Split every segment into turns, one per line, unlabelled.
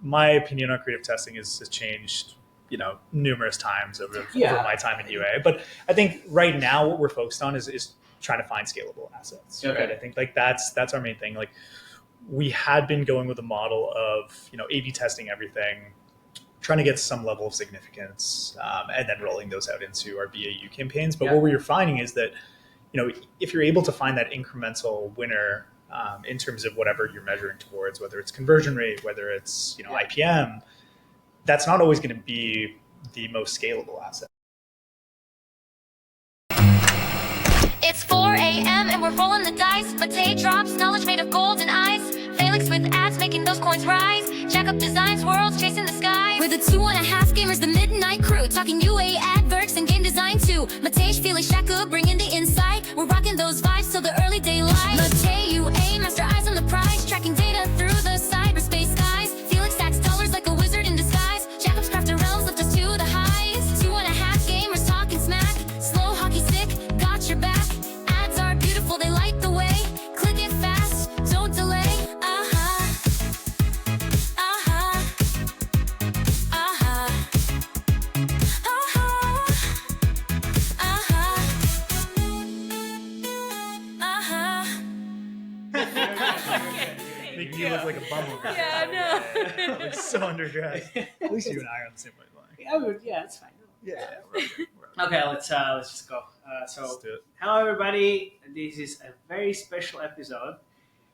My opinion on creative testing has changed, numerous times over my time in UA. But I think right now what we're focused on is trying to find scalable assets.
Okay.
Right? I think that's our main thing. Like we had been going with a model of A/B testing everything, trying to get some level of significance, and then rolling those out into our BAU campaigns. But what we're finding is that if you're able to find that incremental winner in terms of whatever you're measuring towards, whether it's conversion rate, whether it's IPM, that's not always going to be the most scalable asset.
It's 4 a.m. and we're rolling the dice. Matej drops knowledge made of golden eyes. Felix with ads making those coins rise. Jack up designs, worlds chasing the sky. We're the 2.5 gamers, the midnight crew, talking UA adverts and game design too. Matej, Felix, Shaka bringing the insight. We're rocking those vibes till the early daylight. Matej, UA, master eyes on the prize, tracking data through the cyberspace skies. Felix stacks dollars like a wizard in disguise. Jacob's crafted realms lift us to the highs. 2.5 gamers talking smack. Slow hockey stick, got your back. Ads are beautiful, they light the way. Click it fast, don't delay.
You look like a bumble.
Yeah, I know.
Like so underdressed. At least you and I are on the same wavelength.
Yeah, it's fine.
Yeah, we're okay.
Okay, let's just go.
Let's do it.
Hello everybody. This is a very special episode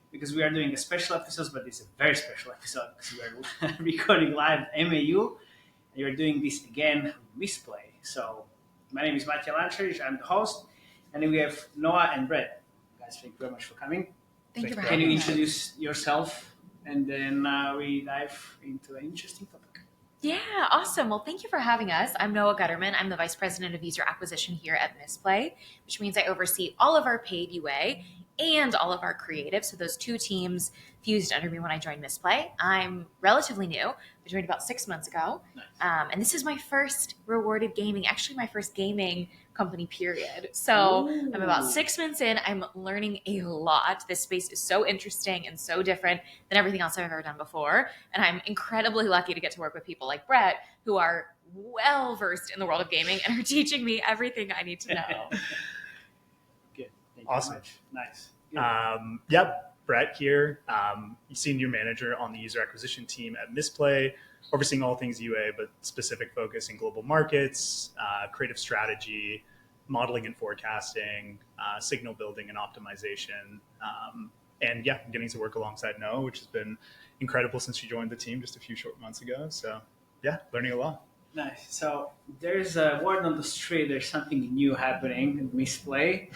because we are doing a special episode, but it's a very special episode because we are recording live at MAU, and you're doing this again with Mistplay. So my name is Matej Lančarič. I'm the host, and then we have Noa and Brett. Guys, thank you very much for coming.
Thank you for
Can
having
you
us.
introduce yourself, and then we dive into an interesting topic?
Yeah, awesome. Well, thank you for having us. I'm Noa Gutterman. I'm the Vice President of User Acquisition here at Mistplay, which means I oversee all of our paid UA and all of our creative. So those two teams fused under me when I joined Mistplay. I'm relatively new. I joined about 6 months ago.
Nice.
And this is my first rewarded gaming, actually my first gaming company period. So I'm about 6 months in. I'm learning a lot. This space is so interesting and so different than everything else I've ever done before. And I'm incredibly lucky to get to work with people like Brett, who are well versed in the world of gaming and are teaching me everything I need to know.
Good. Thank
Awesome.
you very much. Nice. Good.
Yep, Brett here, senior manager on the user acquisition team at Mistplay, overseeing all things UA, but specific focus in global markets, creative strategy, modeling and forecasting, signal building and optimization. And yeah, I'm getting to work alongside Noa, which has been incredible since she joined the team just a few short months ago. So yeah, learning a lot.
Nice. So there's a word on the street. There's something new happening in Mistplay.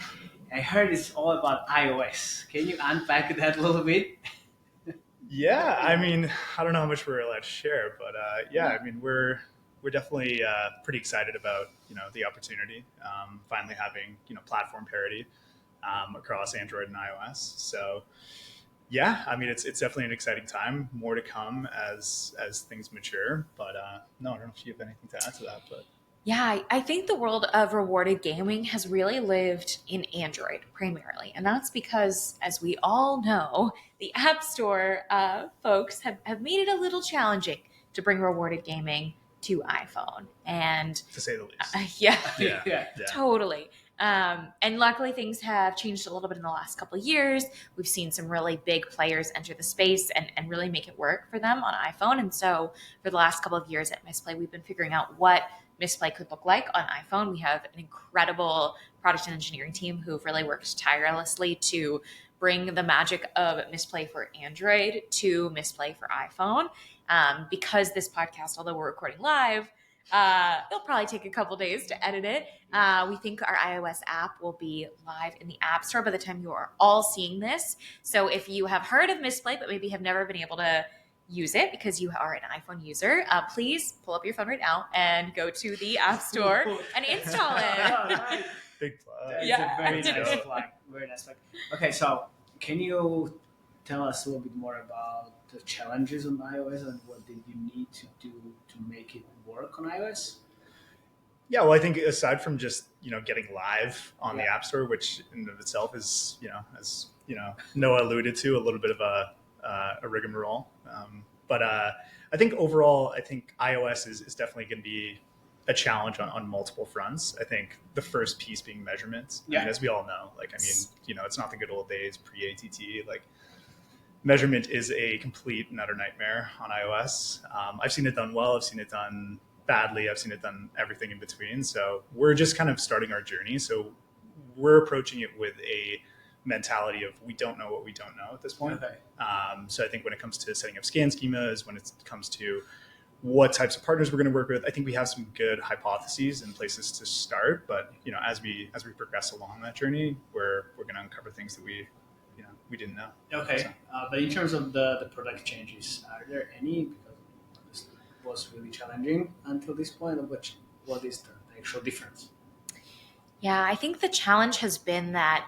I heard it's all about iOS. Can you unpack that a little bit?
Yeah, I mean, I don't know how much we're allowed to share, but yeah, I mean, we're definitely pretty excited about the opportunity, finally having platform parity across Android and iOS. So yeah, I mean, it's definitely an exciting time. More to come as things mature. But no, I don't know if you have anything to add to that, but.
Yeah, I think the world of rewarded gaming has really lived in Android primarily. And that's because, as we all know, the App Store folks have made it a little challenging to bring rewarded gaming to iPhone. And
To say the least.
Yeah, totally. And luckily things have changed a little bit in the last couple of years. We've seen some really big players enter the space and really make it work for them on iPhone. And so for the last couple of years at Mistplay, we've been figuring out what Mistplay could look like on iPhone. We have an incredible product and engineering team who've really worked tirelessly to bring the magic of Mistplay for Android to Mistplay for iPhone. Because this podcast, although we're recording live, it'll probably take a couple days to edit it. We think our iOS app will be live in the App Store by the time you are all seeing this. So if you have heard of Mistplay but maybe have never been able to use it because you are an iPhone user, please pull up your phone right now and go to the App Store and install it.
Big plug.
It's
Yeah.
a very nice flag. Very nice flag. Okay, so can you tell us a little bit more about the challenges on iOS and what did you need to do to make it work on iOS?
Yeah, well, I think aside from just getting live on the App Store, which in and of itself is as Noah alluded to, a little bit of a rigmarole. But I think overall, I think iOS is definitely going to be a challenge on multiple fronts. I think the first piece being measurement.
Yeah.
I mean, as we all know, like, I mean, you know, it's not the good old days pre-ATT. Like, measurement is a complete and utter nightmare on iOS. I've seen it done well. I've seen it done badly. I've seen it done everything in between. So we're just kind of starting our journey. So we're approaching it with a mentality of we don't know what we don't know at this point.
Okay.
So I think when it comes to setting up scan schemas, when it comes to what types of partners we're going to work with, I think we have some good hypotheses and places to start. But you know, as we progress along that journey, we're going to uncover things that we didn't know.
Okay,
So.
but in terms of the product changes, are there any? Because this was really challenging until this point. What is the actual difference?
Yeah, I think the challenge has been that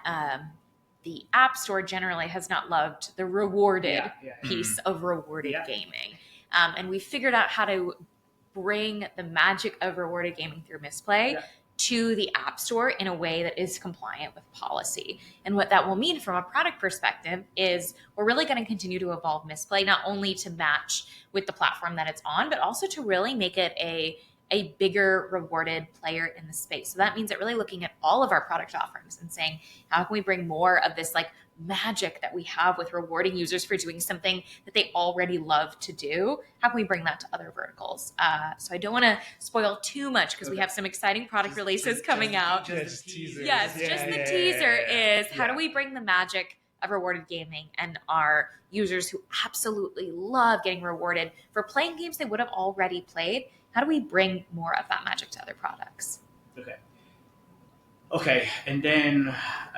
the App Store generally has not loved the rewarded piece of rewarded gaming. And we figured out how to bring the magic of rewarded gaming through Mistplay to the App Store in a way that is compliant with policy. And what that will mean from a product perspective is we're really going to continue to evolve Mistplay, not only to match with the platform that it's on, but also to really make it a bigger rewarded player in the space. So that means that really looking at all of our product offerings and saying, how can we bring more of this like magic that we have with rewarding users for doing something that they already love to do? How can we bring that to other verticals? So I don't want to spoil too much because we have some exciting product releases coming out.
Just teaser.
Yes, just the teaser is how do we bring the magic of rewarded gaming and our users who absolutely love getting rewarded for playing games they would have already played? How do we bring more of that magic to other products?
Okay, and then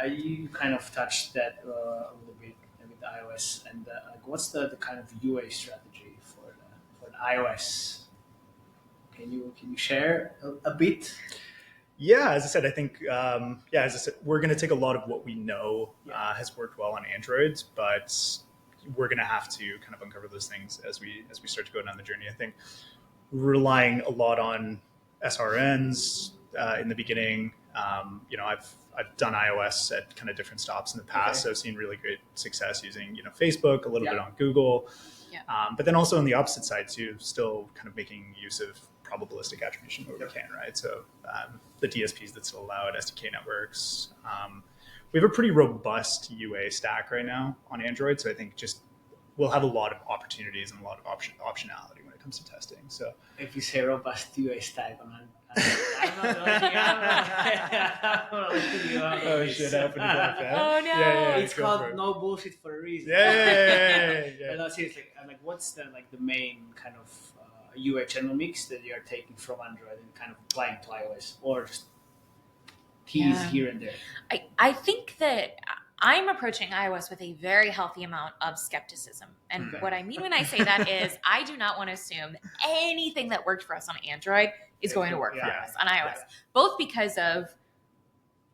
you kind of touched that a little bit with iOS, and like what's the kind of UA strategy for the iOS? Can you share a bit?
Yeah, as I said, I think we're going to take a lot of what we know has worked well on Androids, but we're going to have to kind of uncover those things as we start to go down the journey. I think relying a lot on SRNs in the beginning. I've done iOS at kind of different stops in the past, so I've seen really great success using Facebook, a little bit on Google, but then also on the opposite side too, still kind of making use of probabilistic attribution where we can, right? So the DSPs that still allow it, SDK networks. We have a pretty robust UA stack right now on Android, so I think just we'll have a lot of opportunities and a lot of optionality when it comes to testing. So
if you say robust UA stack, I'm not looking you up.
Oh shit, happened to that fast.
Oh no.
It's called no bullshit for a reason.
Yeah.
No, seriously, like what's the main kind of UA channel mix that you're taking from Android and kind of applying to iOS, or just tease here and there?
I think that I'm approaching iOS with a very healthy amount of skepticism. And what I mean when I say that is I do not want to assume that anything that worked for us on Android is going to work for us on iOS, both because of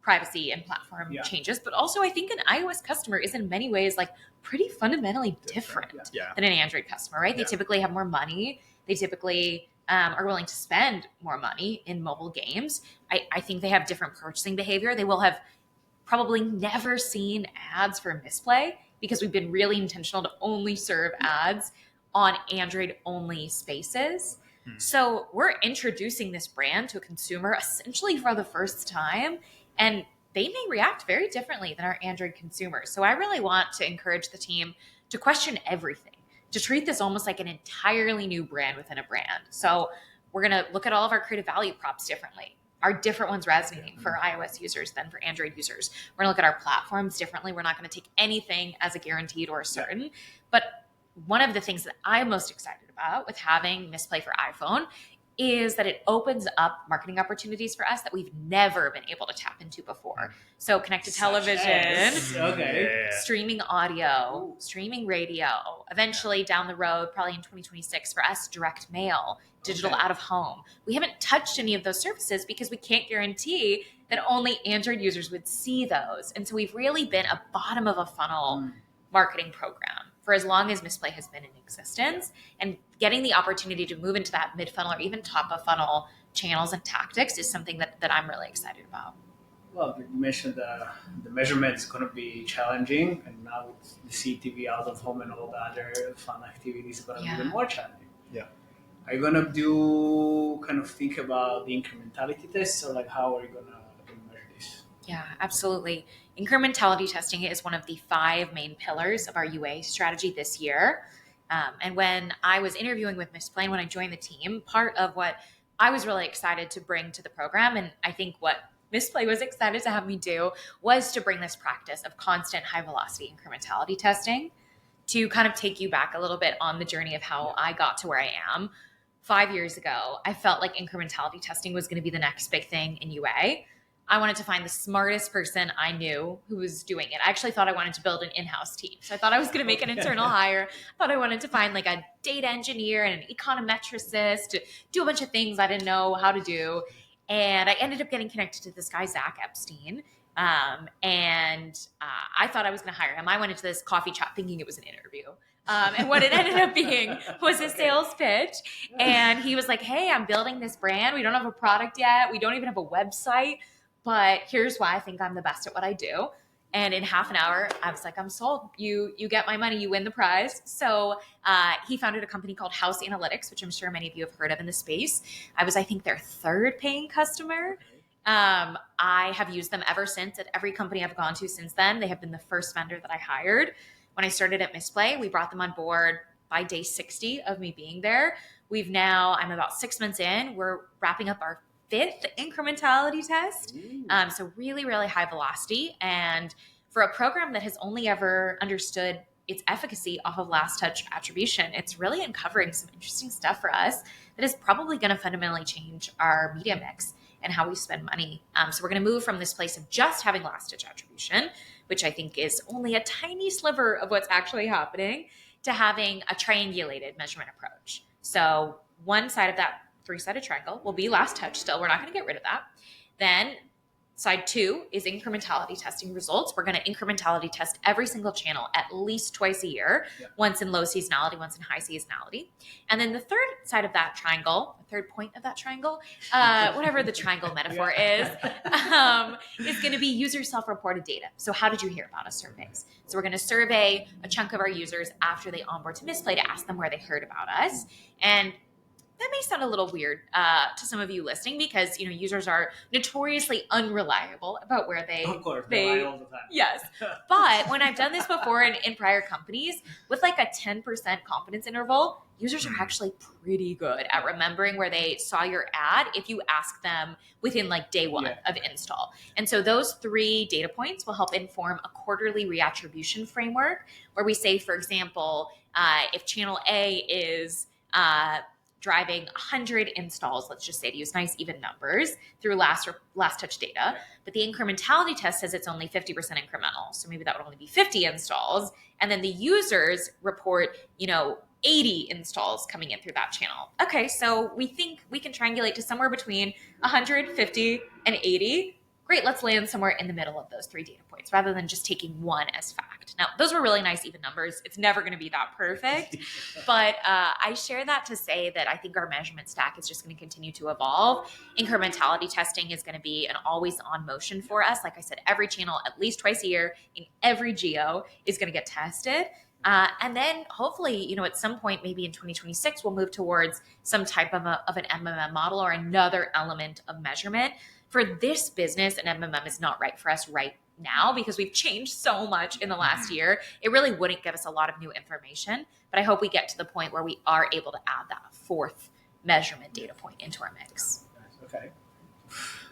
privacy and platform changes, but also I think an iOS customer is in many ways like pretty fundamentally different than an Android customer, right? They typically have more money. They typically are willing to spend more money in mobile games. I think they have different purchasing behavior. They will have probably never seen ads for Mistplay because we've been really intentional to only serve ads on Android only spaces. So we're introducing this brand to a consumer essentially for the first time, and they may react very differently than our Android consumers. So I really want to encourage the team to question everything, to treat this almost like an entirely new brand within a brand. So we're going to look at all of our creative value props differently. Are different ones resonating for iOS users than for Android users? We're going to look at our platforms differently. We're not going to take anything as a guaranteed or a certain. But one of the things that I'm most excited about with having Mistplay for iPhone is that it opens up marketing opportunities for us that we've never been able to tap into before. So connected television, streaming audio, streaming radio, eventually down the road, probably in 2026 for us, direct mail, digital out of home. We haven't touched any of those services because we can't guarantee that only Android users would see those. And so we've really been a bottom of a funnel marketing program for as long as Mistplay has been in existence, and getting the opportunity to move into that mid funnel or even top of funnel channels and tactics is something that I'm really excited about.
Well, you mentioned the measurement is going to be challenging, and now with the CTV out of home and all the other fun activities, it's going to be even more challenging.
Yeah.
Are you going to kind of think about the incrementality tests, or like how are you going to measure this?
Yeah, absolutely. Incrementality testing is one of the 5 main pillars of our UA strategy this year. And when I was interviewing with Mistplay, when I joined the team, part of what I was really excited to bring to the program, and I think what Mistplay was excited to have me do, was to bring this practice of constant high velocity incrementality testing to kind of take you back a little bit on the journey of how I got to where I am. 5 years ago, I felt like incrementality testing was going to be the next big thing in UA. I wanted to find the smartest person I knew who was doing it. I actually thought I wanted to build an in-house team. So I thought I was going to make an internal hire. I thought I wanted to find like a data engineer and an econometricist to do a bunch of things I didn't know how to do. And I ended up getting connected to this guy, Zach Epstein. And I thought I was going to hire him. I went into this coffee shop thinking it was an interview. And what it ended up being was a sales pitch. And he was like, hey, I'm building this brand. We don't have a product yet. We don't even have a website. But here's why I think I'm the best at what I do. And in half an hour, I was like, I'm sold. You get my money. You win the prize. So he founded a company called House Analytics, which I'm sure many of you have heard of in the space. I was, I think, their 3rd paying customer. I have used them ever since at every company I've gone to since then. They have been the first vendor that I hired. When I started at Mistplay, we brought them on board by day 60 of me being there. I'm about 6 months in. We're wrapping up our 5th incrementality test. So really, really high velocity. And for a program that has only ever understood its efficacy off of last touch attribution, it's really uncovering some interesting stuff for us that is probably going to fundamentally change our media mix and how we spend money. So we're going to move from this place of just having last touch attribution, which I think is only a tiny sliver of what's actually happening, to having a triangulated measurement approach. So one side of that 3-sided triangle will be last touch still. We're not going to get rid of that. Then side 2 is incrementality testing results. We're going to incrementality test every single channel at least twice a year, once in low seasonality, once in high seasonality. And then the 3rd side of that triangle, the 3rd point of that triangle, whatever the triangle metaphor is going to be user self-reported data. So how did you hear about us surveys? So we're going to survey a chunk of our users after they onboard to Mistplay to ask them where they heard about us. And that may sound a little weird to some of you listening, because users are notoriously unreliable about where they
lie all the time.
Yes. But when I've done this before in prior companies with like a 10% confidence interval, users are actually pretty good at remembering where they saw your ad if you ask them within like day 1 of install. And so those 3 data points will help inform a quarterly reattribution framework, where we say, for example, if channel A is driving 100 installs, let's just say, to use nice even numbers, through last touch data. But the incrementality test says it's only 50% incremental. So maybe that would only be 50 installs. And then the users report, 80 installs coming in through that channel. Okay, so we think we can triangulate to somewhere between 150 and 80. Great, let's land somewhere in the middle of those 3 data points rather than just taking one as fact. Now, those were really nice even numbers. It's never going to be that perfect, but I share that to say that I think our measurement stack is just going to continue to evolve. Incrementality testing is going to be an always-on motion for us. Like I said, every channel at least twice a year in every geo is going to get tested. And then hopefully, at some point, maybe in 2026, we'll move towards some type of an MMM model or another element of measurement. For this business, an MMM is not right for us right now because we've changed so much in the last year. It really wouldn't give us a lot of new information, but I hope we get to the point where we are able to add that 4th measurement data point into our mix.
Okay.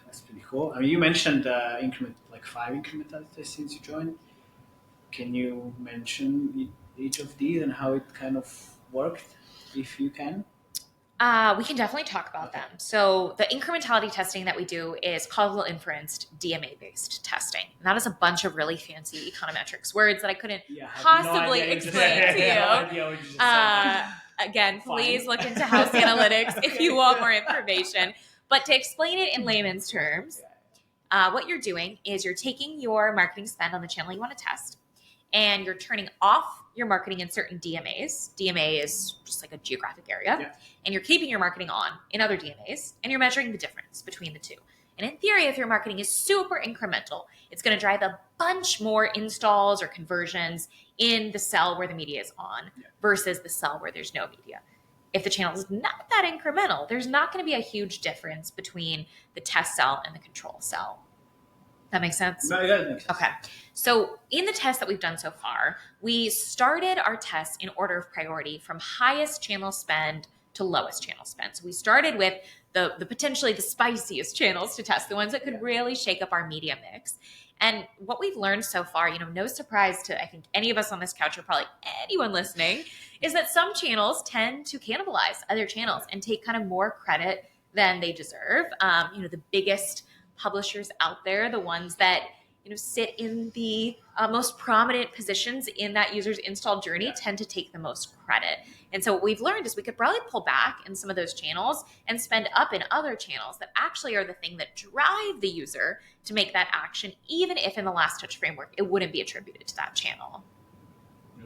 That's pretty cool. I mean, you mentioned 5 incrementality tests since you joined. Can you mention each of these and how it kind of worked, if you can?
We can definitely talk about them. So the incrementality testing that we do is causal inferenced DMA-based testing. And that is a bunch of really fancy econometrics words that I couldn't possibly explain to you. Again, please look into House Analytics if you want more information. But to explain it in layman's terms, what you're doing is you're taking your marketing spend on the channel you want to test, and you're turning off your marketing in certain DMAs. DMA is just like a geographic area. Yeah. And you're keeping your marketing on in other DMAs, and you're measuring the difference between the two. And in theory, if your marketing is super incremental, it's going to drive a bunch more installs or conversions in the cell where the media is on versus the cell where there's no media. If the channel is not that incremental, there's not going to be a huge difference between the test cell and the control cell. That makes sense?
No, that makes sense.
Okay. So in the tests that we've done so far, we started our tests in order of priority from highest channel spend to lowest channel spend. So we started with the potentially the spiciest channels to test, the ones that could really shake up our media mix. And what we've learned so far, no surprise to, I think, any of us on this couch or probably anyone listening, is that some channels tend to cannibalize other channels and take kind of more credit than they deserve. The biggest publishers out there, the ones that sit in the most prominent positions in that user's install journey, tend to take the most credit. And so what we've learned is we could probably pull back in some of those channels and spend up in other channels that actually are the thing that drive the user to make that action, even if in the last touch framework it wouldn't be attributed to that channel.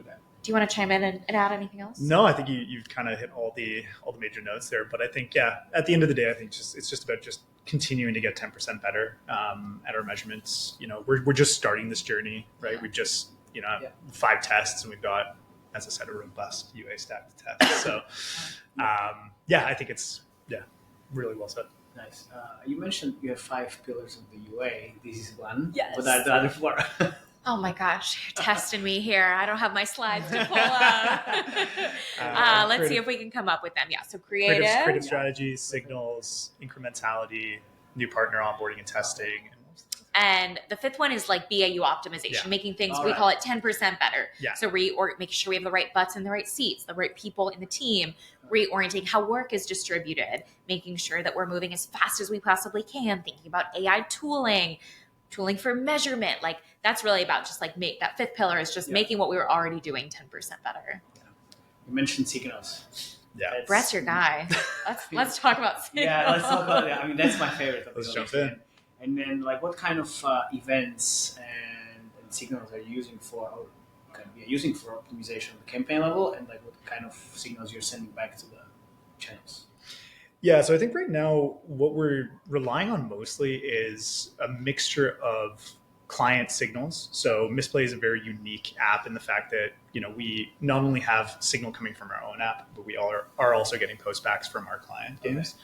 Okay.
Do you want to chime in and add anything else?
No, I think you've kind of hit all the major notes there. But I think, at the end of the day, I think it's just about continuing to get 10% better at our measurements. We're just starting this journey, right? We've just 5 tests, and we've got, as I said, a robust UA stack to test. So I think it's really well said.
Nice. You mentioned you have 5 pillars of the UA. This is one.
Yes.
What are the other 4?
Oh my gosh, you're testing me here. I don't have my slides to pull up. Let's see if we can come up with them. Yeah, so
creative strategies, signals, incrementality, new partner onboarding and testing.
And the 5th one is like BAU optimization, making things, we call it 10% better.
Yeah.
So making sure we have the right butts in the right seats, the right people in the team, reorienting how work is distributed, making sure that we're moving as fast as we possibly can, thinking about AI tooling for measurement. Like that's really about just like that 5th pillar is just making what we were already doing 10% better.
Yeah. You mentioned signals.
Yeah.
Brett's your guy. Let's talk about signals.
Yeah, let's talk about it. I mean, that's my favorite.
Let's jump in.
And then what kind of events and signals are you using for optimization at the campaign level, and what kind of signals you're sending back to the channels?
Yeah, so I think right now what we're relying on mostly is a mixture of client signals. So Mistplay is a very unique app in the fact that we not only have signal coming from our own app, but we are also getting postbacks from our client games.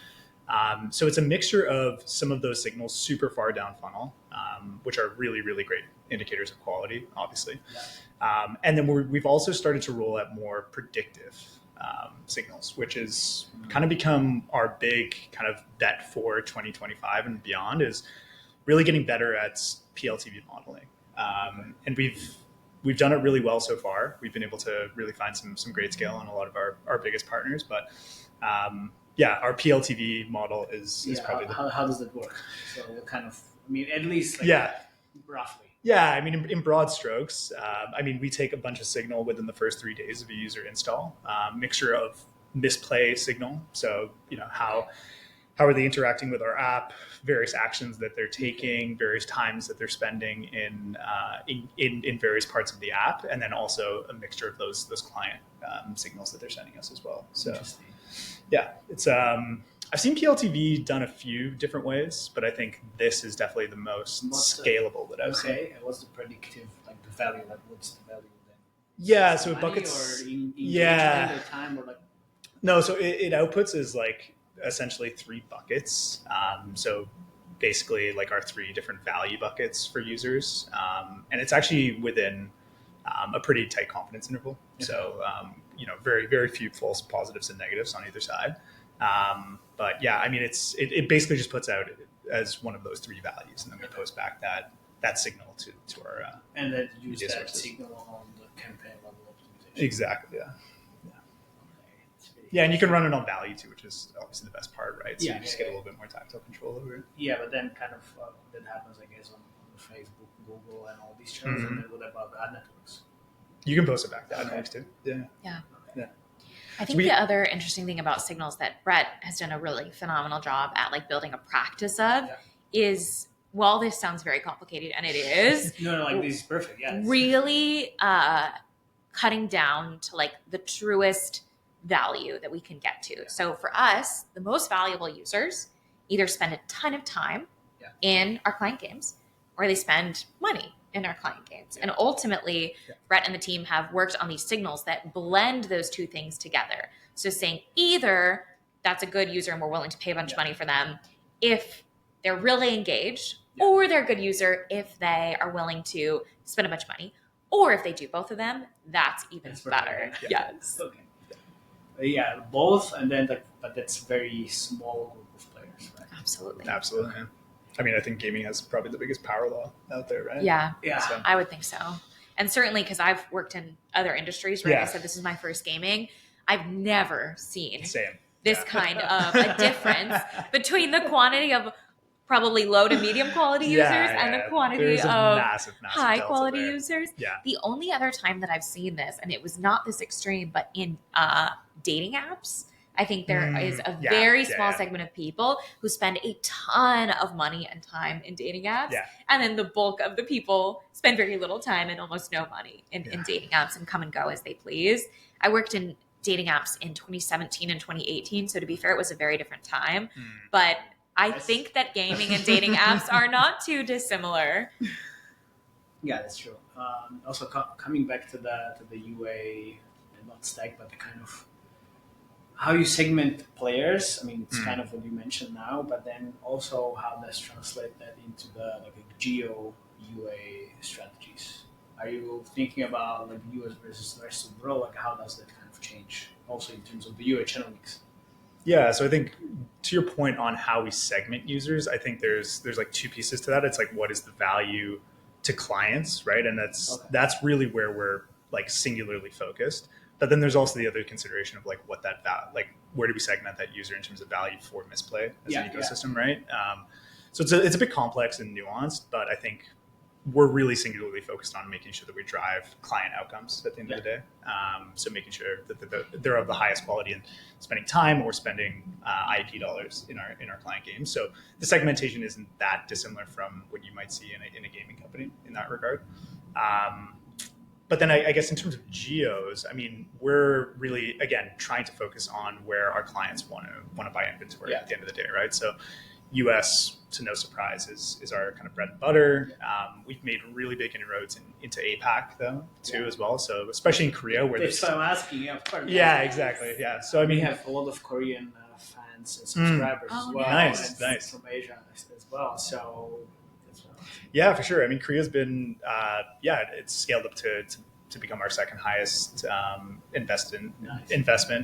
So it's a mixture of some of those signals super far down funnel, which are really, really great indicators of quality, obviously. Yeah. And then we've also started to roll out more predictive signals, which is kind of become our big kind of bet for 2025 and beyond, is really getting better at PLTV modeling. And we've done it really well so far. We've been able to really find some great scale on a lot of our biggest partners, but our PLTV model is probably
how does that work? So what kind of, at least roughly.
Yeah, in broad strokes, we take a bunch of signal within the first 3 days of a user install, mixture of Mistplay signal. So, how are they interacting with our app, various actions that they're taking, various times that they're spending in various parts of the app, and then also a mixture of those client signals that they're sending us as well. So, yeah, it's I've seen PLTV done a few different ways, but I think this is definitely the most scalable that I've seen.
Okay, and what's the predictive, the value? What's the value then?
Yeah, so it buckets.
Or in time or
No, so it outputs is essentially 3 buckets. So basically our 3 different value buckets for users, and it's actually within a pretty tight confidence interval. Okay. So very, very few false positives and negatives on either side. But yeah, it basically just puts out as one of those 3 values, and then we post back that signal to our
and then use that
sources.
Signal on the campaign level optimization.
Exactly. Yeah. Yeah, and you can run it on value too, which is obviously the best part, right? So you just get a little bit more tactile control over it.
Yeah, but then kind of that happens, I guess, on Facebook, Google, and all these channels. And then what about the ad networks?
You can post it back to ad networks too. Yeah.
Yeah.
Okay.
Yeah.
I think the other interesting thing about signals that Brett has done a really phenomenal job at building a practice of is, while this sounds very complicated, and it is.
No, this is perfect. Yeah.
Really cutting down to the truest value that we can get to. So for us, the most valuable users either spend a ton of time in our client games, or they spend money in our client games. And ultimately, Brett and the team have worked on these signals that blend those two things together. So saying either that's a good user and we're willing to pay a bunch of money for them if they're really engaged, or they're a good user if they are willing to spend a bunch of money, or if they do both of them, that's even better. Yes.
Okay. Yeah, both, and then but that's very small group of players, right?
Absolutely.
Absolutely. I mean, I think gaming has probably the biggest power law out there, right?
Yeah.
So.
I would think so. And certainly because I've worked in other industries, right? I said this is my first gaming. I've never seen this kind of a difference between the quantity of probably low to medium quality users and the quantity of
massive
high quality users.
Yeah.
The only other time that I've seen this, and it was not this extreme, but in dating apps, I think there is a very small segment of people who spend a ton of money and time in dating apps.
Yeah.
And then the bulk of the people spend very little time and almost no money in dating apps and come and go as they please. I worked in dating apps in 2017 and 2018. So to be fair, it was a very different time. But I think that gaming and dating apps are not too dissimilar.
Yeah, that's true. Also, coming back to the UA, not stack, but the kind of how you segment players. I mean, it's kind of what you mentioned now, but then also how does translate that into the geo UA strategies? Are you thinking about the US versus the rest of the world? How does that kind of change? Also in terms of the UA channel mix.
Yeah, so I think to your point on how we segment users, I think there's two pieces to that. It's what is the value to clients, right? And that's really where we're singularly focused. But then there's also the other consideration of what that value, where do we segment that user in terms of value for Mistplay as an ecosystem, right? So it's a bit complex and nuanced, but I think we're really singularly focused on making sure that we drive client outcomes at the end of the day. So making sure that they're of the highest quality and spending time or spending IP dollars in our client games. So the segmentation isn't that dissimilar from what you might see in a gaming company in that regard. But then I guess in terms of geos, I mean, we're really, again, trying to focus on where our clients want to buy inventory at the end of the day, right? So US, to no surprise, is our kind of bread and butter. We've made really big inroads into APAC though too as well. So especially in Korea, where
that's what I'm asking. Yeah, of course.
Yeah, exactly. Yeah. So I mean,
we have a lot of Korean fans and subscribers as well.
Nice.
From Asia as well. So that's what
yeah, for sure. I mean, Korea's been it's scaled up to become our second highest investment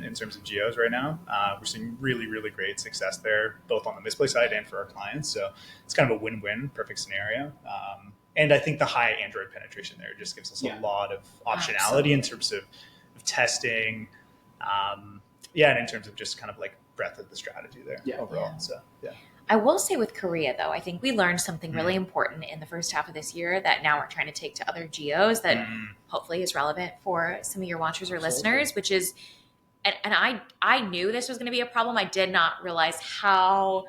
in terms of geos right now. We're seeing really, really great success there, both on the Mistplay side and for our clients. So it's kind of a win-win, perfect scenario. And I think the high Android penetration there just gives us a lot of optionality in terms of testing. And in terms of just kind of breadth of the strategy there overall. So,
I will say with Korea, though, I think we learned something really important in the first half of this year that now we're trying to take to other geos that hopefully is relevant for some of your watchers or listeners, which is, and I knew this was going to be a problem. I did not realize how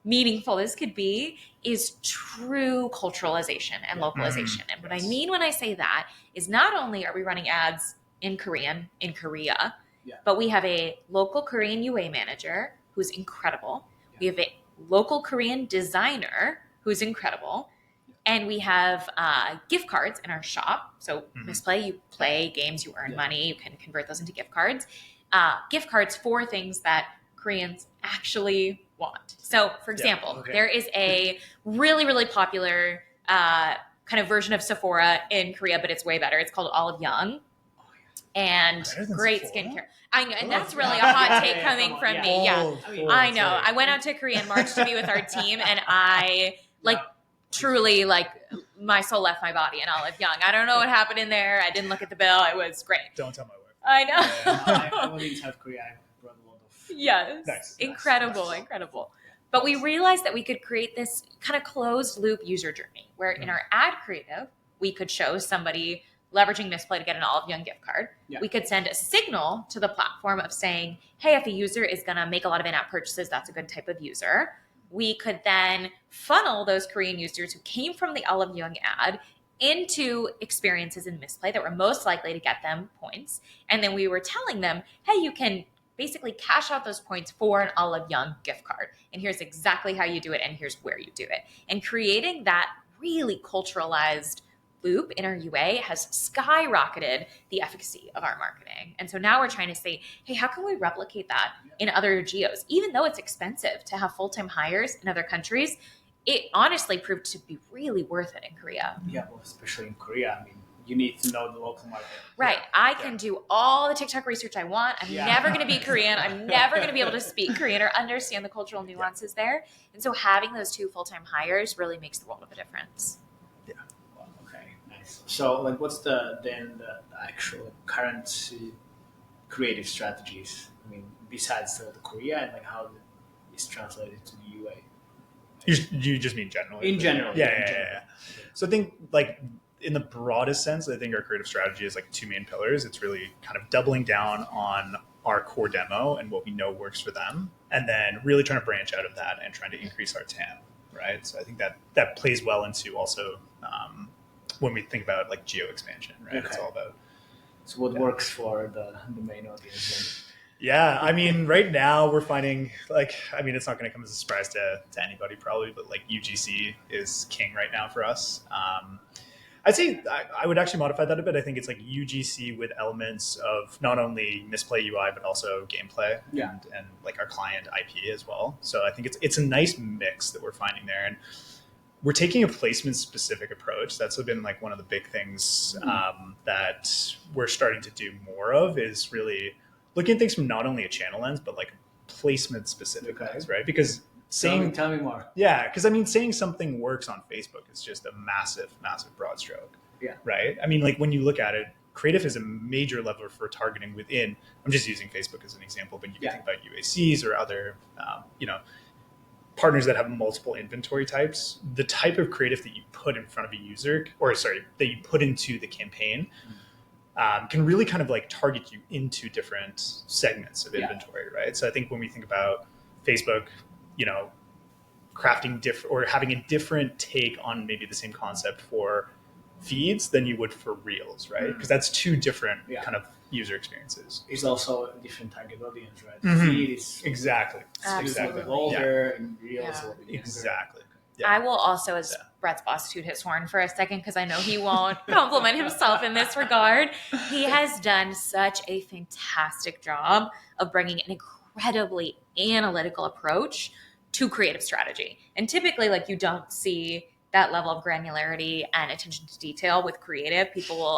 meaningful this could be, is true culturalization and localization. And what I mean when I say that is not only are we running ads in Korean in Korea, but we have a local Korean UA manager who's incredible. We have a local Korean designer who's incredible. And we have gift cards in our shop. So Mistplay, you play games, you earn money, you can convert those into gift cards. Gift cards for things that Koreans actually want. So for example, there is a really, really popular kind of version of Sephora in Korea, but it's way better. It's called Olive Young. And great skincare. I know, and that's really a hot take coming from me. Yeah, I know. I went out to Korea in March to be with our team, and I truly my soul left my body in Olive Young. I don't know what happened in there. I didn't look at the bill. It was great.
Don't tell my wife.
I know.
I went in South Korea. I brought a lot of.
Yes. Incredible. But we realized that we could create this kind of closed loop user journey where in our ad creative, we could show somebody leveraging Mistplay to get an Olive Young gift card. We could send a signal to the platform of saying, hey, if a user is going to make a lot of in-app purchases, that's a good type of user. We could then funnel those Korean users who came from the Olive Young ad into experiences in Mistplay that were most likely to get them points. And then we were telling them, hey, you can basically cash out those points for an Olive Young gift card. And here's exactly how you do it, and here's where you do it. And creating that really culturalized loop in our UA has skyrocketed the efficacy of our marketing. And so now we're trying to say, hey, how can we replicate that in other geos? Even though it's expensive to have full-time hires in other countries, it honestly proved to be really worth it in Korea.
Yeah, well, especially in Korea. I mean, you need to know the local market.
Right. I can do all the TikTok research I want. I'm never going to be Korean. I'm never going to be able to speak Korean or understand the cultural nuances there. And so having those 2 full-time hires really makes the world of a difference.
Yeah. Well, okay. Nice. So, like, what's the actual current creative strategies? I mean, besides the Korea, and like how it's translated to the UA.
You just mean generally?
In general.
Yeah. So I think, like, in the broadest sense, I think our creative strategy is like 2 main pillars. It's really kind of doubling down on our core demo and what we know works for them, and then really trying to branch out of that and trying to increase our TAM, right? So I think that plays well into also when we think about like geo expansion, right?
Okay.
It's all about.
So what works for the main audience?
Yeah, I mean, right now we're finding it's not going to come as a surprise to anybody probably, but like UGC is king right now for us. I'd say I would actually modify that a bit. I think it's like UGC with elements of not only Mistplay UI, but also gameplay and like our client IP as well. So I think it's a nice mix that we're finding there. And we're taking a placement specific approach. That's been like one of the big things that we're starting to do more of, is really looking at things from not only a channel lens, but like placement specific lens, right? Because tell me more. Yeah, because I mean, saying something works on Facebook is just a massive, massive broad stroke.
Yeah.
Right. I mean, like when you look at it, creative is a major lever for targeting within. I'm just using Facebook as an example, but you can think about UACs or other, partners that have multiple inventory types. The type of creative that you put in front of a user, that you put into the campaign, can really kind of like target you into different segments of inventory, right? So I think when we think about Facebook, crafting or having a different take on maybe the same concept for feeds than you would for reels, right? Because that's 2 different kind of user experiences.
It's also a different target audience, right?
Mm-hmm.
Feed is
exactly
a little bit older, and reels a little bit younger.
Exactly.
Yeah. I will also, as Brett's boss, toot his horn for a second, because I know he won't compliment himself in this regard. He has done such a fantastic job of bringing an incredibly analytical approach to creative strategy. And typically, like, you don't see that level of granularity and attention to detail with creative.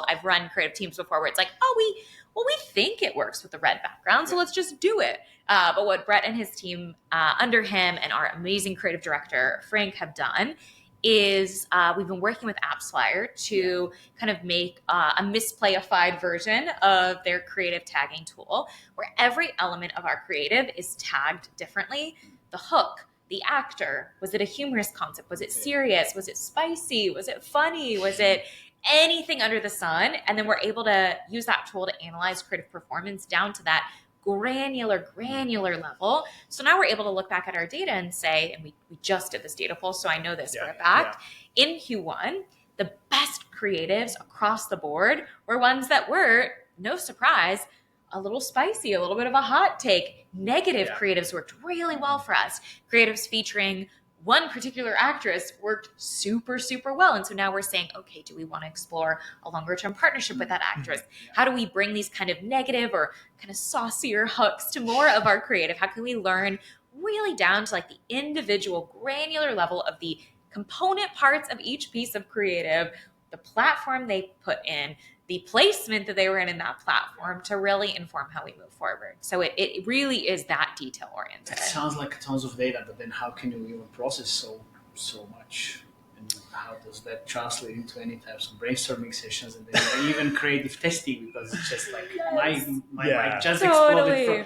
I've run creative teams before where it's like, we think it works with the red background, so let's just do it. But what Brett and his team under him and our amazing creative director, Frank, have done is we've been working with AppsFlyer to kind of make a Misplayified version of their creative tagging tool, where every element of our creative is tagged differently. The hook, the actor, was it a humorous concept? Was it serious? Was it spicy? Was it funny? Was it anything under the sun? And then we're able to use that tool to analyze creative performance down to that granular level. So now we're able to look back at our data and say, and we just did this data poll, so I know this for a fact. In Q1, the best creatives across the board were ones that were, no surprise, a little spicy, a little bit of a hot take. Negative creatives worked really well for us. Creatives featuring one particular actress worked super, super well. And so now we're saying, okay, do we want to explore a longer term partnership with that actress? How do we bring these kind of negative or kind of saucier hooks to more of our creative? How can we learn really down to like the individual granular level of the component parts of each piece of creative, the platform they put in, the placement that they were in that platform, to really inform how we move forward. So it really is that detail oriented.
It sounds like tons of data, but then how can you even process so much? And how does that translate into any types of brainstorming sessions and then even creative testing? Because it's just like my mind just exploded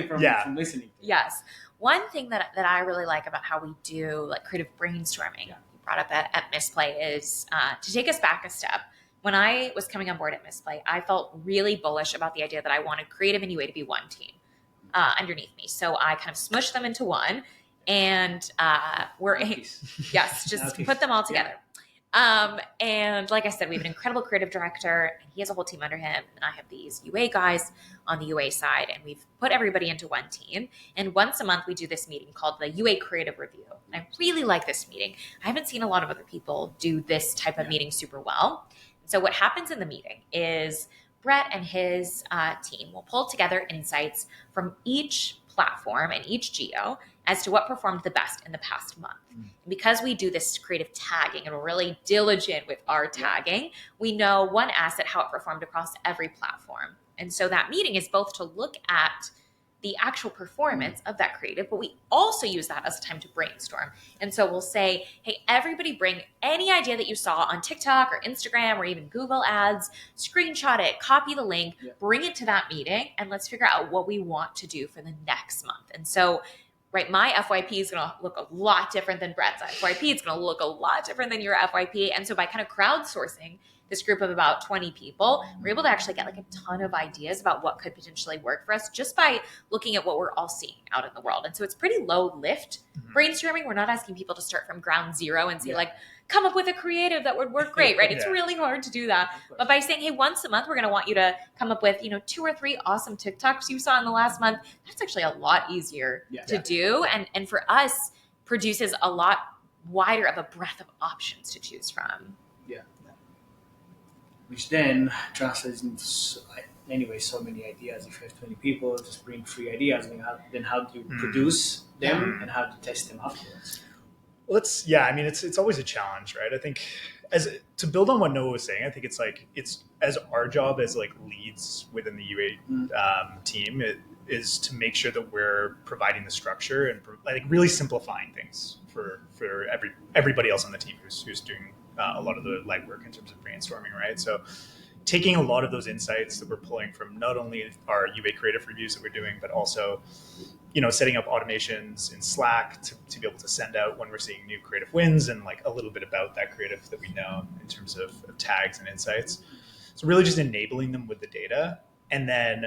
from listening.
Yes. One thing that I really like about how we do like creative brainstorming, you brought up at Mistplay, is to take us back a step. When I was coming on board at Mistplay, I felt really bullish about the idea that I wanted creative and UA to be one team underneath me. So I kind of smushed them into one, and put them all together. And like I said, we have an incredible creative director, and he has a whole team under him. And I have these UA guys on the UA side, and we've put everybody into one team. And once a month, we do this meeting called the UA Creative Review. And I really like this meeting. I haven't seen a lot of other people do this type of meeting super well. So what happens in the meeting is Brett and his team will pull together insights from each platform and each geo as to what performed the best in the past month. And because we do this creative tagging and we're really diligent with our tagging, we know one asset, how it performed across every platform. And so that meeting is both to look at the actual performance of that creative, but we also use that as a time to brainstorm. And so we'll say, hey, everybody bring any idea that you saw on TikTok or Instagram or even Google Ads, screenshot it, copy the link, bring it to that meeting, and let's figure out what we want to do for the next month. And so, right, my FYP is going to look a lot different than Brett's FYP. It's going to look a lot different than your FYP. And so by kind of crowdsourcing this group of about 20 people, we're able to actually get like a ton of ideas about what could potentially work for us just by looking at what we're all seeing out in the world. And so it's pretty low lift brainstorming. We're not asking people to start from ground zero and say like, come up with a creative that would work great, right? It's really hard to do that. But by saying, hey, once a month, we're going to want you to come up with, 2 or 3 awesome TikToks you saw in the last month. That's actually a lot easier to do. And for us, produces a lot wider of a breadth of options to choose from.
Which then translates into so many ideas. If you have 20 people, just bring 3 ideas. Then how do you produce them and how to test them afterwards?
Well, it's always a challenge, right? I think to build on what Noah was saying, I think it's as our job as like leads within the UA team, it is to make sure that we're providing the structure and like really simplifying things for everybody else on the team who's doing a lot of the legwork in terms of brainstorming, right? So taking a lot of those insights that we're pulling from not only our UA creative reviews that we're doing, but also, setting up automations in Slack to be able to send out when we're seeing new creative wins and like a little bit about that creative that we know in terms of tags and insights. So really just enabling them with the data and then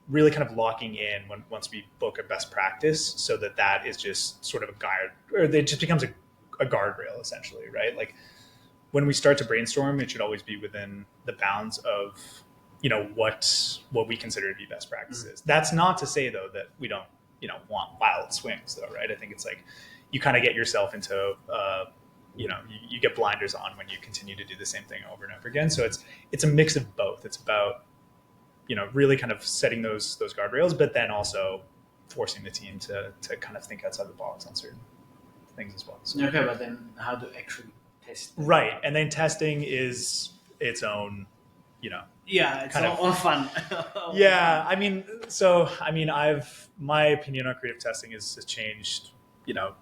really kind of locking in once we book a best practice so that is just sort of a guide, or it just becomes a guardrail essentially, right? Like when we start to brainstorm, it should always be within the bounds of, what we consider to be best practices. That's not to say though that we don't, want wild swings though, right? I think it's like you kind of get yourself into, you get blinders on when you continue to do the same thing over and over again. So it's a mix of both. It's about, really kind of setting those guardrails, but then also forcing the team to kind of think outside the box on certain things as well. So,
okay, but then how to actually test them?
Right, and then testing is its own,
it's all fun.
My opinion on creative testing has changed,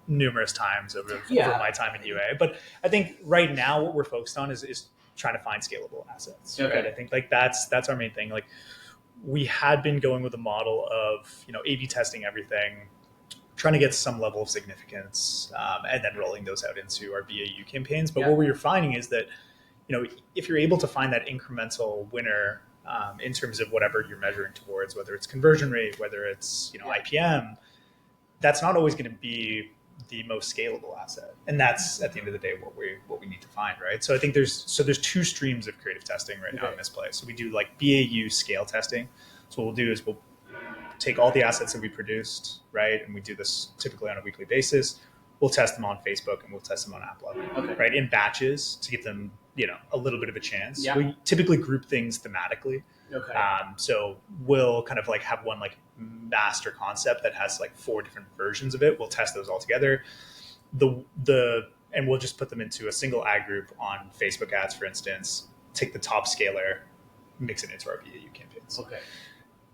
numerous times over my time in UA. But I think right now what we're focused on is trying to find scalable assets.
Okay.
Right? I think like that's our main thing. Like we had been going with a model of A/B testing everything, trying to get some level of significance, and then rolling those out into our BAU campaigns. But what we're finding is that, if you're able to find that incremental winner in terms of whatever you're measuring towards, whether it's conversion rate, whether it's IPM, that's not always going to be the most scalable asset. And that's at the end of the day what we need to find, right? So I think there's 2 streams of creative testing right now in Mistplay. So we do like BAU scale testing. So what we'll do is we'll take all the assets that we produced, right? And we do this typically on a weekly basis. We'll test them on Facebook and we'll test them on AppLove, right? In batches to give them, a little bit of a chance.
Yeah.
We typically group things thematically.
Okay.
So we'll kind of like have one like master concept that has like 4 different versions of it. We'll test those all together. And we'll just put them into a single ad group on Facebook ads, for instance, take the top scaler, mix it into our BAU campaigns.
Okay.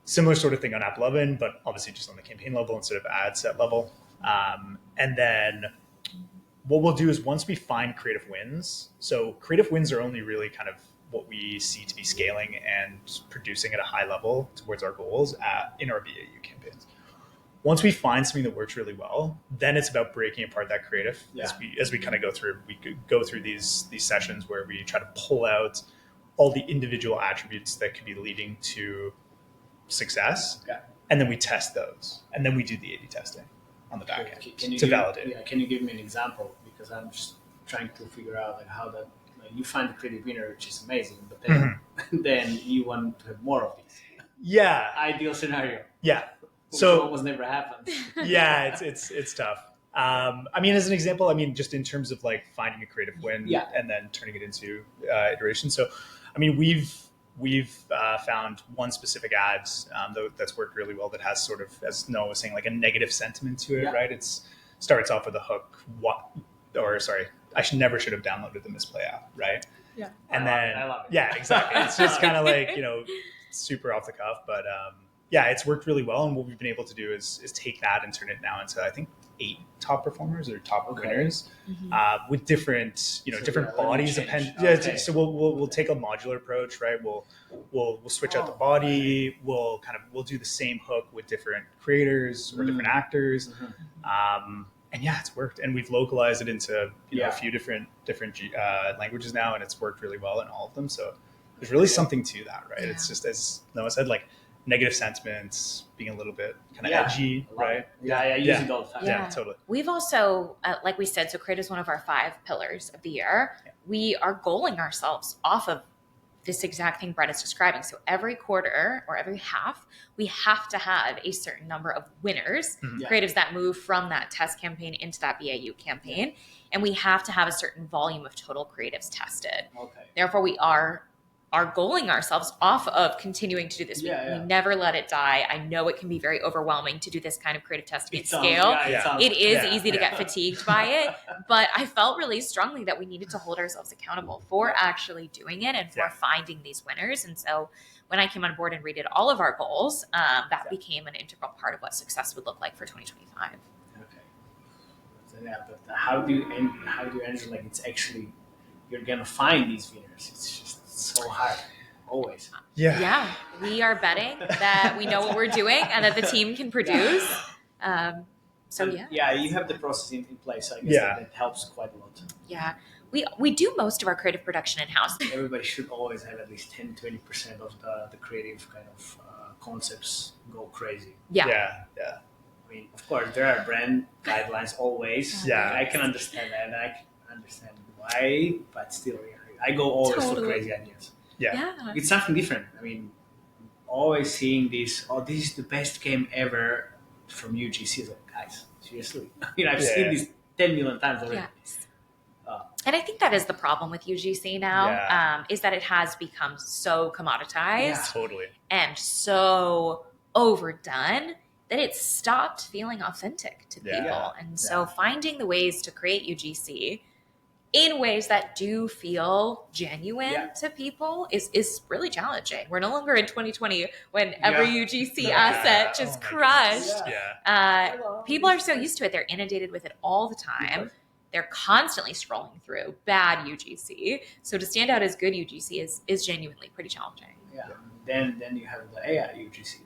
Similar sort of thing on AppLove, but obviously just on the campaign level instead of ad set level. And then what we'll do is once we find creative wins, so creative wins are only really kind of what we see to be scaling and producing at a high level towards our goals in our BAU campaigns. Once we find something that works really well, then it's about breaking apart that creative as we kind of go through. We could go through these sessions where we try to pull out all the individual attributes that could be leading to success, and then we test those, and then we do the A/B testing on the back end to validate.
Can you give me an example? Because I'm just trying to figure out like how that you find the creative winner, which is amazing, but then then you want to have more of these.
Yeah.
Ideal scenario.
Yeah.
Which
So
almost never happens.
yeah, it's tough. I mean, as an example, I mean, just in terms of like finding a creative win and then turning it into iteration. So, I mean, we've found one specific ad that's worked really well that has sort of, as Noah was saying, like a negative sentiment to it, right? It's starts off with a hook. I should have downloaded the Mistplay app, right?
Yeah.
And
I love it.
Yeah, exactly. It's just kind of like, super off the cuff, but yeah, it's worked really well. And what we've been able to do is take that and turn it now into, I think, 8 top performers or top winners with different, different bodies. So we'll take a modular approach, right? We'll switch out the body. We'll do the same hook with different creators or different actors. And yeah, it's worked. And we've localized it into a few different languages now, and it's worked really well in all of them. So there's really something to that, right? Yeah. It's just, as Noah said, like negative sentiments, being a little bit kind of edgy, right?
I use it all the time.
Yeah, totally.
We've also, like we said, so creative is one of our 5 pillars of the year. Yeah. We are goaling ourselves off of this exact thing Brett is describing. So every quarter or every half, we have to have a certain number of winners, creatives that move from that test campaign into that BAU campaign. And we have to have a certain volume of total creatives tested. Okay. Therefore, we are goaling ourselves off of continuing to do this. We never let it die. I know it can be very overwhelming to do this kind of creative testing at scale. It is easy to get fatigued by it, but I felt really strongly that we needed to hold ourselves accountable for actually doing it and for finding these winners. And so when I came on board and redid all of our goals, that became an integral part of what success would look like for 2025.
Okay. So but how do you ensure like it's actually you're gonna find these winners? It's just so hard, always.
Yeah, we are betting that we know what we're doing and that the team can produce.
You have the process in place, so I guess that helps quite a lot.
Yeah, we do most of our creative production in-house.
Everybody should always have at least 10-20% of the creative kind of concepts go crazy.
Yeah.
I mean, of course, there are brand guidelines always. Yeah, I can understand that, and I can understand why, but still, I go always for crazy ideas. Yeah. It's something different. I mean, always seeing this, this is the best game ever from UGC. It's like, guys, seriously. I mean, I've seen this 10 million times already.
Yes. And I think that is the problem with UGC now, is that it has become so commoditized and so overdone that it's stopped feeling authentic to people. And so finding the ways to create UGC in ways that do feel genuine to people is really challenging. We're no longer in 2020 when every UGC asset just crushed. People are so used to it. They're inundated with it all the time. They're constantly scrolling through bad UGC. So to stand out as good UGC is genuinely pretty challenging.
Yeah. Then you have the AI UGC.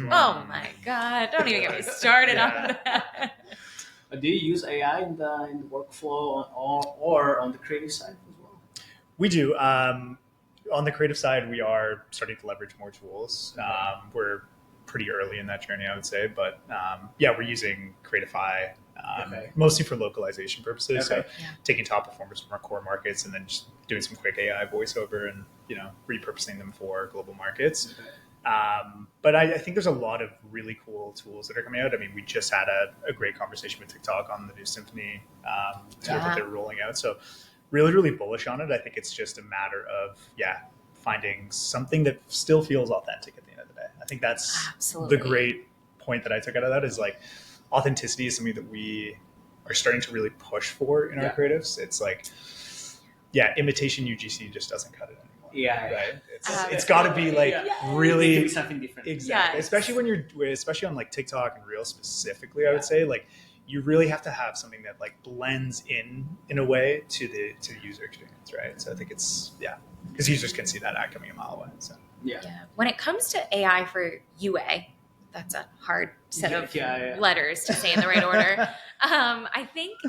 Oh my God. Don't even get me started on that.
Do you use AI in the workflow or on the creative side as well?
We do. On the creative side, we are starting to leverage more tools. We're pretty early in that journey, I would say. But we're using Creatify mostly for localization purposes. So taking top performers from our core markets and then just doing some quick AI voiceover and repurposing them for global markets. But I think there's a lot of really cool tools that are coming out. I mean, we just had a great conversation with TikTok on the new Symphony tool that they're rolling out. So really, really bullish on it. I think it's just a matter of, finding something that still feels authentic at the end of the day. I think that's the great point that I took out of that is like authenticity is something that we are starting to really push for in our creatives. It's like, imitation UGC just doesn't cut it anymore. Right. It's got to be like really
doing something different.
Exactly. Especially on like TikTok and Reels specifically, I would say like you really have to have something that like blends in a way to the user experience, right? So I think it's because users can see that ad coming a mile away. So
when it comes to AI for UA, that's a hard set of letters to say in the right order. I think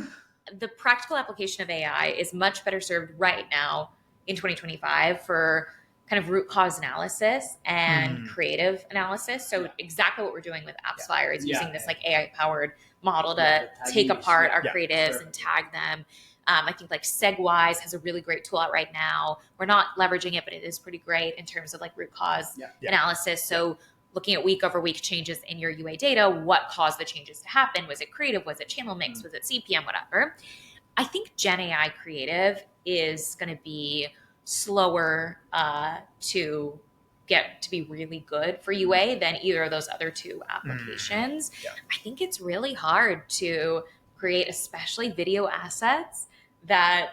the practical application of AI is much better served right now in 2025 for kind of root cause analysis and creative analysis. So exactly what we're doing with AppsFlyer is using this like AI powered model to take apart our creatives and tag them. I think like Segwise has a really great tool out right now. We're not leveraging it, but it is pretty great in terms of like root cause analysis. So looking at week over week changes in your UA data, what caused the changes to happen? Was it creative? Was it channel mix? Was it CPM? Whatever. I think Gen AI creative is going to be slower to get to be really good for UA than either of those other two applications. I think it's really hard to create, especially video assets that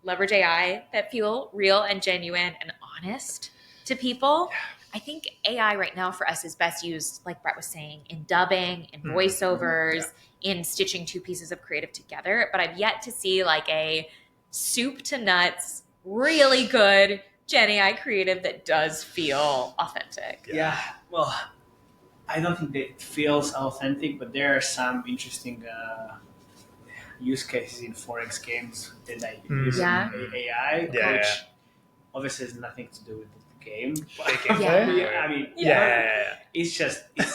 leverage AI, that feel real and genuine and honest to people. I think AI right now for us is best used, like Brett was saying, in dubbing, in voiceovers, in stitching two pieces of creative together. But I've yet to see like a soup to nuts, really good Gen AI creative that does feel authentic.
Yeah. Well, I don't think that it feels authentic, but there are some interesting use cases in Forex games that I use AI, which obviously has nothing to do with the game. I mean, it's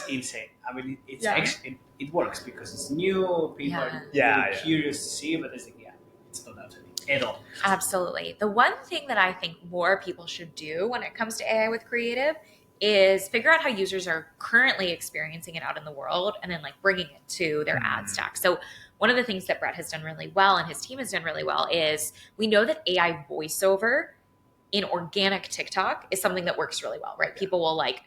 insane. I mean, it's actually it works because it's new. People are really curious to see, but it's not authentic at all.
Absolutely. The one thing that I think more people should do when it comes to AI with creative is figure out how users are currently experiencing it out in the world and then like bringing it to their ad stack. So one of the things that Brett has done really well and his team has done really well is we know that AI voiceover in organic TikTok is something that works really well, right? People will like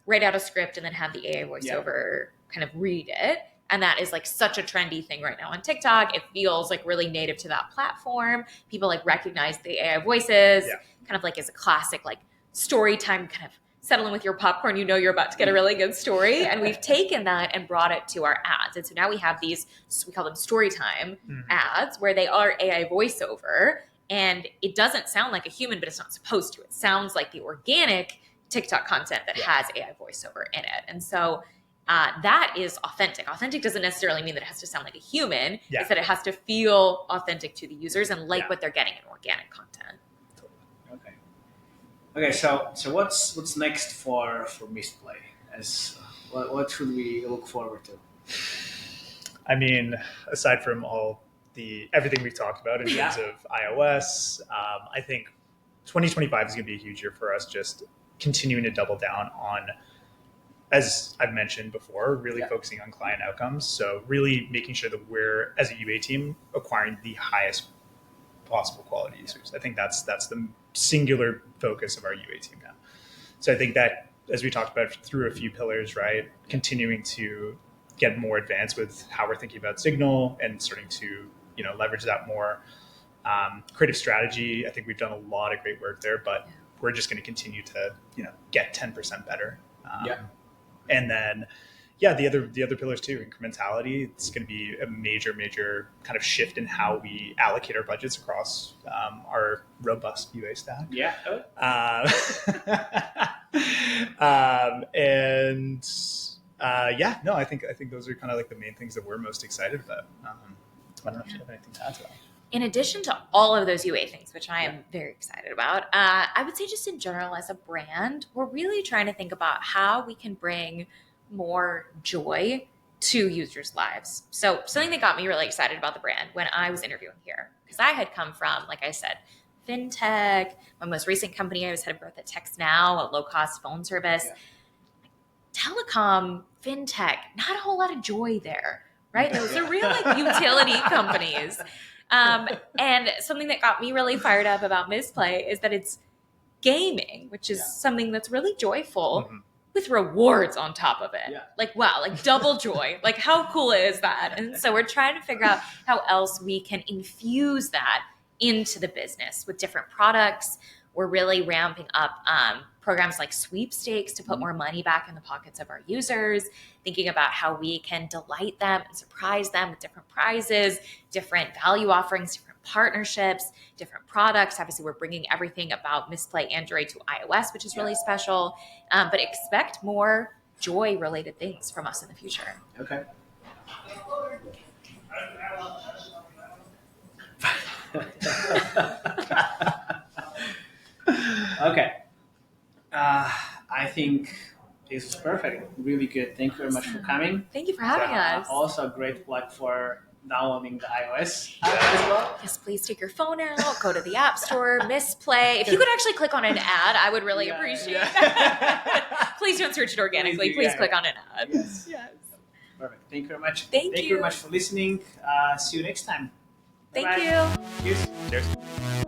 write out a script and then have the AI voiceover kind of read it. And that is like such a trendy thing right now on TikTok. It feels like really native to that platform. People like recognize the AI voices, kind of like as a classic like story time, kind of settling with your popcorn. You know you're about to get a really good story. And we've taken that and brought it to our ads. And so now we have these, we call them story time ads, where they are AI voiceover. And it doesn't sound like a human, but it's not supposed to. It sounds like the organic TikTok content that has AI voiceover in it. And so that is authentic. Authentic doesn't necessarily mean that it has to sound like a human. It's that it has to feel authentic to the users and like what they're getting in organic content.
Okay. So what's next for Mistplay? What should we look forward to?
I mean, aside from everything we've talked about in terms of iOS, I think 2025 is going to be a huge year for us. Just continuing to double down on, as I've mentioned before, really focusing on client outcomes. So really making sure that we're, as a UA team, acquiring the highest possible quality users. I think that's the singular focus of our UA team now. So I think that, as we talked about through a few pillars, right, continuing to get more advanced with how we're thinking about signal and starting to, leverage that more. Creative strategy, I think we've done a lot of great work there, but we're just going to continue to, get 10% better. And then, the other pillars too, incrementality. It's going to be a major kind of shift in how we allocate our budgets across our robust UA stack. I think those are kind of like the main things that we're most excited about. I don't know if you have anything to add to that.
In addition to all of those UA things, which I am very excited about, I would say just in general as a brand, we're really trying to think about how we can bring more joy to users' lives. So something that got me really excited about the brand when I was interviewing here, because I had come from, like I said, fintech. My most recent company, I was head of growth at TextNow, a low-cost phone service. Telecom, fintech, not a whole lot of joy there, right? Those are real like utility companies. And something that got me really fired up about Mistplay is that it's gaming, which is something that's really joyful with rewards on top of it. Like, wow, like double joy. Like, how cool is that? And so we're trying to figure out how else we can infuse that into the business with different products. We're really ramping up programs like sweepstakes to put more money back in the pockets of our users, thinking about how we can delight them and surprise them with different prizes, different value offerings, different partnerships, different products. Obviously, we're bringing everything about Mistplay Android to iOS, which is really special, but expect more joy-related things from us in the future.
Okay. Okay. I think this is perfect. Really good. Thank you very much for coming.
Thank you for having us.
Also, a great plug for downloading the iOS app as well.
Yes, please take your phone out, go to the App Store, Mistplay. If you could actually click on an ad, I would really appreciate that. Please don't search it organically. Please click on an ad.
Yes. Perfect. Thank you very much.
Thank you
very much for listening. See you next time.
Thank
Bye-bye.
you.
Cheers.
Cheers.